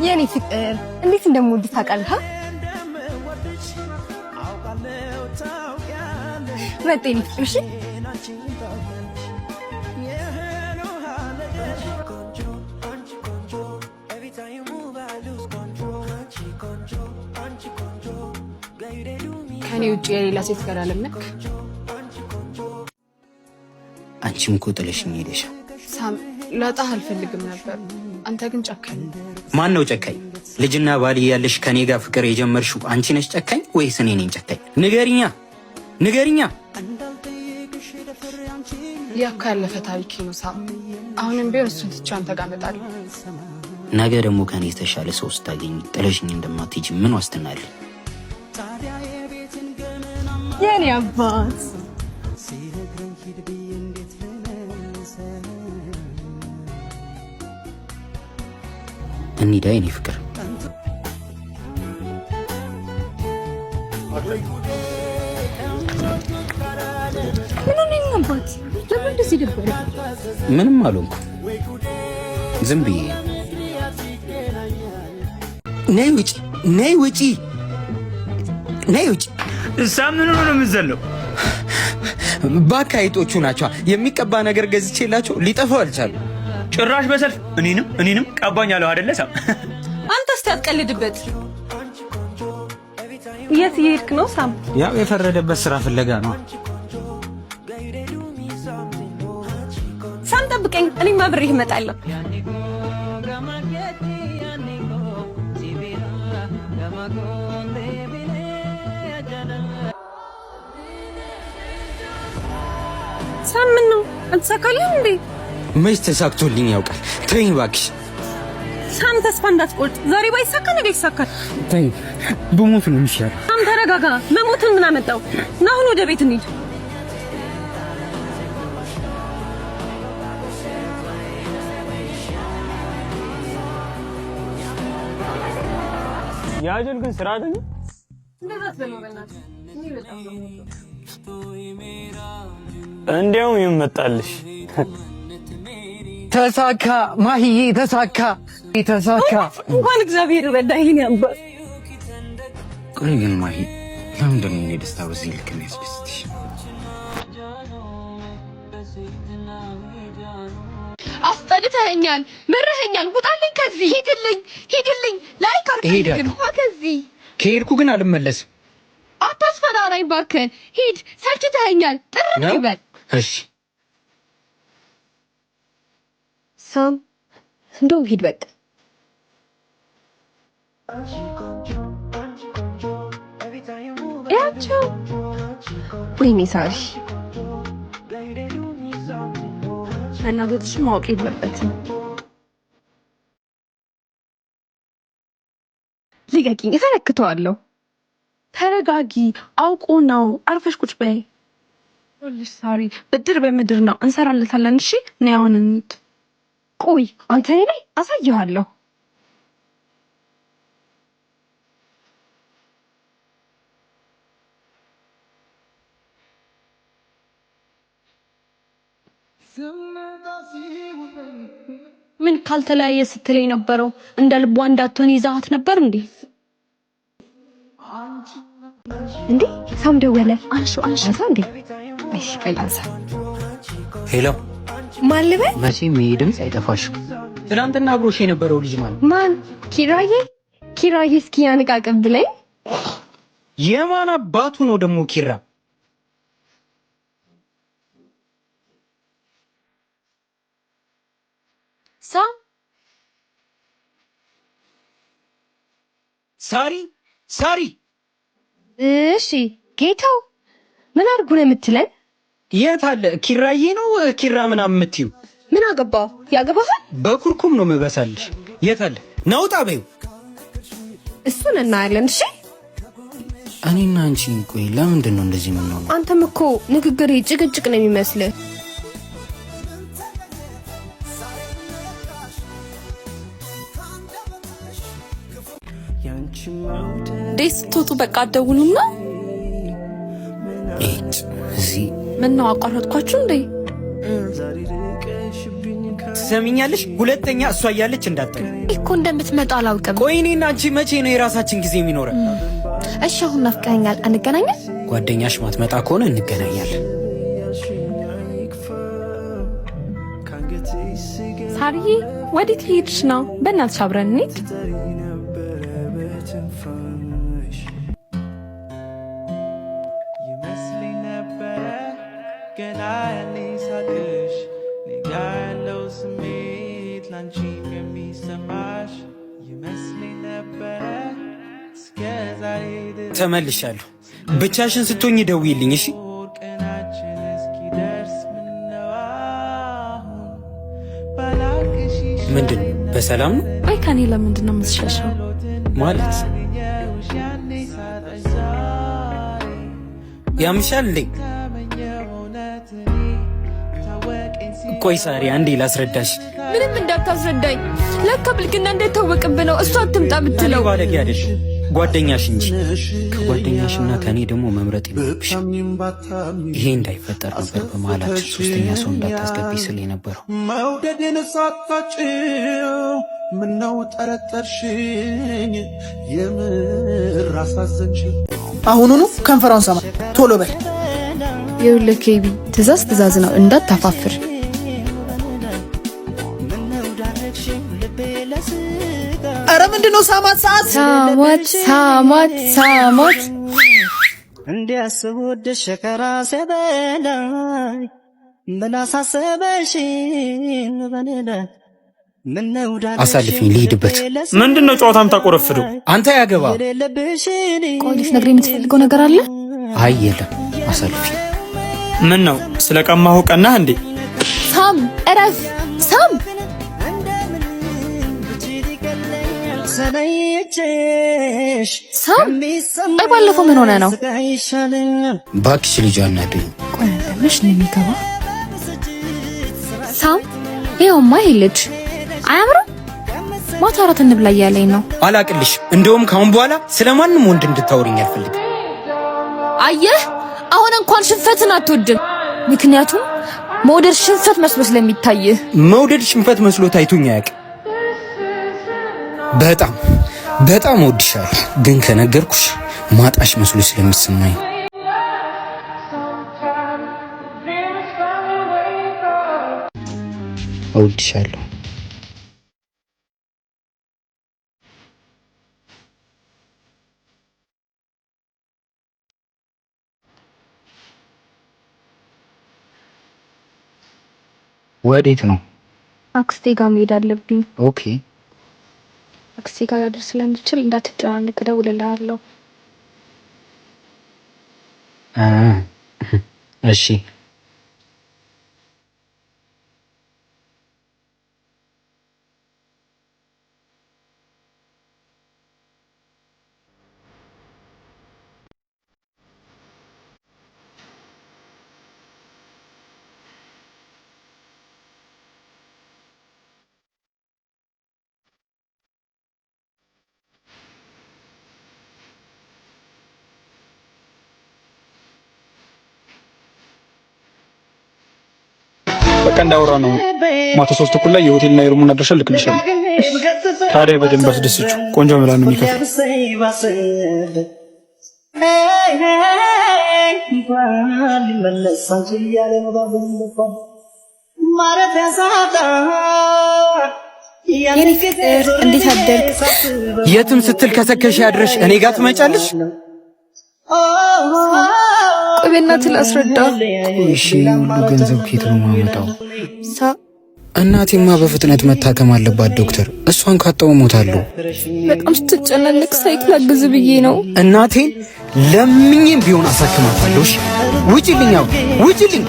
የኔ ፍቅር እንዴት እንደምወድህ ታውቃለህ? መጤ ፍቅር እሺ ከኔ ውጭ የሌላ ሴት ጋር አለምነክ። አንቺም እኮ ጥለሽኝ ሄደሽ። ሳም ላጣህ አልፈልግም ነበር፣ አንተ ግን ጨካኝ። ማን ነው ጨካኝ? ልጅና ባል ያለሽ ከኔ ጋር ፍቅር የጀመርሽው አንቺ ነሽ ጨካኝ ወይስ እኔ ነኝ ጨካኝ? ንገሪኛ ንገሪኛ። ያካ ያለፈ ታሪክ ነው ሳም። አሁንም ቢሆን እሱን ትቼ አንተ ጋር እመጣለሁ። ነገ ደግሞ ከኔ የተሻለ ሰው ስታገኝ ጥለሽኝ እንደማትሄጂ ምን ዋስትና አለ? የኔ አባት እንሂዳ የኔ ፍቅር። ምን ሆነኝ አባት? ለምን እንደዚህ ደበረ? ምንም አልሆንኩ፣ ዝም ብዬ። ነይ ውጪ፣ ነይ ውጪ፣ ነይ ውጪ። ሳምኑ ነው የምዘለው። ባካይጦቹ ናቸው። የሚቀባ ነገር ገዝቼላቸው ሊጠፋው አልቻሉ። ጭራሽ በሰልፍ እኔንም ቀባኝ አለው አይደለ? ሳም አንተ እስቲ አትቀልድበት። የት እየሄድክ ነው ሳም? ያው የፈረደበት ስራ ፍለጋ ነው። ሳም ጠብቀኝ፣ እኔም አብሬህ እመጣለሁ። ሳም ምን ነው አልተሳካልህም እንዴ? መች ተሳክቶልኝ ያውቃል? ተይኝ እባክሽ ሳም፣ ተስፋ እንዳትቆርጥ። ዛሬ ባይሳካ ነገ ይሳካል። ተይኝ፣ ብሞት ነው የሚሻለው። ሳም ተረጋጋ። መሞትን ምን አመጣው? ና አሁን ወደ ቤት እንሂድ። ያጀል ግን ስራ አይደል? እንዴው ይመጣልሽ። ተሳካ ማሂዬ፣ ተሳካ ተሳካ። እንኳን እግዚአብሔር ረዳህ። ይሄን ያምባ። ቆይ ግን ማሂ፣ ለምንድን ነው የደስታ በዚህ ልክ የሚያስደስትሽ? አስጠልተኸኛል፣ መረኸኛል። ውጣልኝ ከዚህ። ሂድልኝ። ላይ ካርኩ ከዚህ ከሄድኩ ግን አልመለስም። አታስፈራራኝ እባክህን። ሂድ፣ ሰልችተኸኛል። ጥርቅ ይበል። እሺ ሳም፣ እንደውም ሂድ በቃ። ያቸው ወይኔ ሳሪ፣ እናቶችሽ ማወቅ የለበትም። ልቀቂኝ፣ እፈነክተዋለሁ። ተረጋጊ። አውቆ ነው። አርፈሽ ቁጭ በይ። ልጅ ሳሪ፣ ብድር በምድር ነው፣ እንሰራለታለን። እሺ ነይ አሁን እንሂድ። ቆይ አንተ እኔ ላይ አሳይሃለሁ። ምን ካልተለያየ ስትለኝ ነበረው? እንደ ልቧ እንዳትሆን ይዛሃት ነበር እንዴ? እንዴ ሳም ደወለ። አንሹ እንዴ? እሺ ቀላንሳ። ሄሎ ማልበ መቼም ይሄ ድምፅ አይጠፋሽም። ትናንትና አብሮሽ የነበረው ልጅ ማለት ማን? ኪራዬ እስኪ ያንቃቅብ ብለኝ። የማን አባቱ ነው ደግሞ ኪራ? ሳም ሳሪ። እሺ ጌታው፣ ምን አድርጉ ነው የምትለን? የት አለ ኪራዬ? ነው ኪራ ምናምን የምትይው? ምን አገባው? ያገባሃል? በኩርኩም ነው የምበሳልሽ። የት አለ? ነውጣ በይው። እሱን እናያለን። እሺ እኔና አንቺ ቆይ፣ ለምንድን ነው እንደዚህ የምንሆነው? አንተም እኮ ንግግር ጭቅጭቅ ነው የሚመስልህ። ደስ ስትወጡ በቃ አትደውሉም ነው? እዚህ ምን ነው አቋረጥኳችሁ እንዴ? ትሰሚኛለሽ? ሁለተኛ እሷ እያለች እንዳትጠሪ እኮ እንደምትመጣ አላውቅም። ቆይ እኔና አንቺ መቼ ነው የራሳችን ጊዜ የሚኖረን? እሺ አሁን ናፍቀኸኛል፣ አንገናኛለን? ጓደኛሽ ማትመጣ ከሆነ እንገናኛለን። ሳርዬ ወዴት ልሄድሽ ነው? በእናትሽ አብረን እንሂድ። ተመልሻለሁ። ብቻሽን ስትሆኝ ደውይልኝ እሺ? ምንድን በሰላም ነው? አይ ከኔ ለምንድን ነው የምትሸሸው? ማለት ያምሻል እንዴ? ቆይ ሳሪ አንዴ ላስረዳሽ። ምንም እንዳታስረዳኝ። ለካ ብልግና እንዳይታወቅብህ ነው እሷ አትምጣ ብትለው። ባለጌ አይደል ጓደኛሽ እንጂ ከጓደኛሽና ከኔ ደግሞ መምረጥ ይኖርብሽ። ይሄ እንዳይፈጠር ነበር በመሀላችን ሶስተኛ ሰው እንዳታስገቢ ስል የነበረው። መውደድን ሳታጭው ምነው ጠረጠርሽኝ? የምር አሳዘንሽኝ። አሁኑኑ ከንፈሯን ሰማ ቶሎ በል። ይኸውልህ ኬቢ ትእዛዝ ነው እንዳታፋፍር። ኧረ ምንድነው ሳማት ሰዓት ሳሞት እንዲያስቡት ከራሴ በላይ ምን አሳሰበሽ? አሳልፊኝ ልሂድበት። ምንድነው ጨዋታም ታቆረፍደው? አንተ ያገባ ቆይ ልትነግረኝ የምትፈልገው ነገር አለ? አይ የለም አሳልፊኝ። ምን ነው ስለቀማሁ ቀናህ እንዴ? ሳም እረፍ ሳም። ሳም አይ ባለፈው ምን ሆነ ነው? ባክሽ ልጅ አናደኝ። ቆይ አንተሽ ነው የሚገባ ሳም። ይኸውማ ይሄ ልጅ አያምርም? ማታ እራት እንብላ እያለኝ ነው። አላቅልሽ። እንደውም ካሁን በኋላ ስለማንም ወንድ እንድታወሪኝ አልፈልግም። አየህ አሁን እንኳን ሽንፈትን አትወድም። ምክንያቱም መውደድ ሽንፈት መስሎ ስለሚታይህ። መውደድ ሽንፈት መስሎ ታይቶኝ አያውቅም። በጣም እወድሻለሁ፣ ግን ከነገርኩሽ ማጣሽ መስሎ ስለሚሰማኝ እወድሻለሁ። ወዴት ነው? አክስቴ ጋር መሄድ አለብኝ። ኦኬ አክስቴ ጋር ላደርስ ስለምችል እንዳትጨናነቅ እደውልልሃለሁ። እሺ በቃ እንዳወራ ነው። ማታ 3 ተኩል ላይ የሆቴልና የሩሙን አድራሻ ልክልሻለሁ። ታዲያ በደንብ አስደስችው። ቆንጆ መላ ነው የሚከፍለው። የኔ ፍቅር እንዴት አደርክ? የትም ስትል ከሰከሽ ያድረሽ እኔ ጋር ትመጫለሽ? ቆይ በእናትህ ላስረዳ። እሺ ሁሉ ገንዘብ ከየት ነው የማመጣው? እናቴማ በፍጥነት መታከም አለባት ዶክተር። እሷን ካጣው ሞታለሁ። በጣም ስትጨናነቅ ሳይክል አግዝ ብዬ ነው። እናቴን ለምኝም ቢሆን አሳክማታለሁ። እሺ ውጪልኝ፣ ውጪልኝ።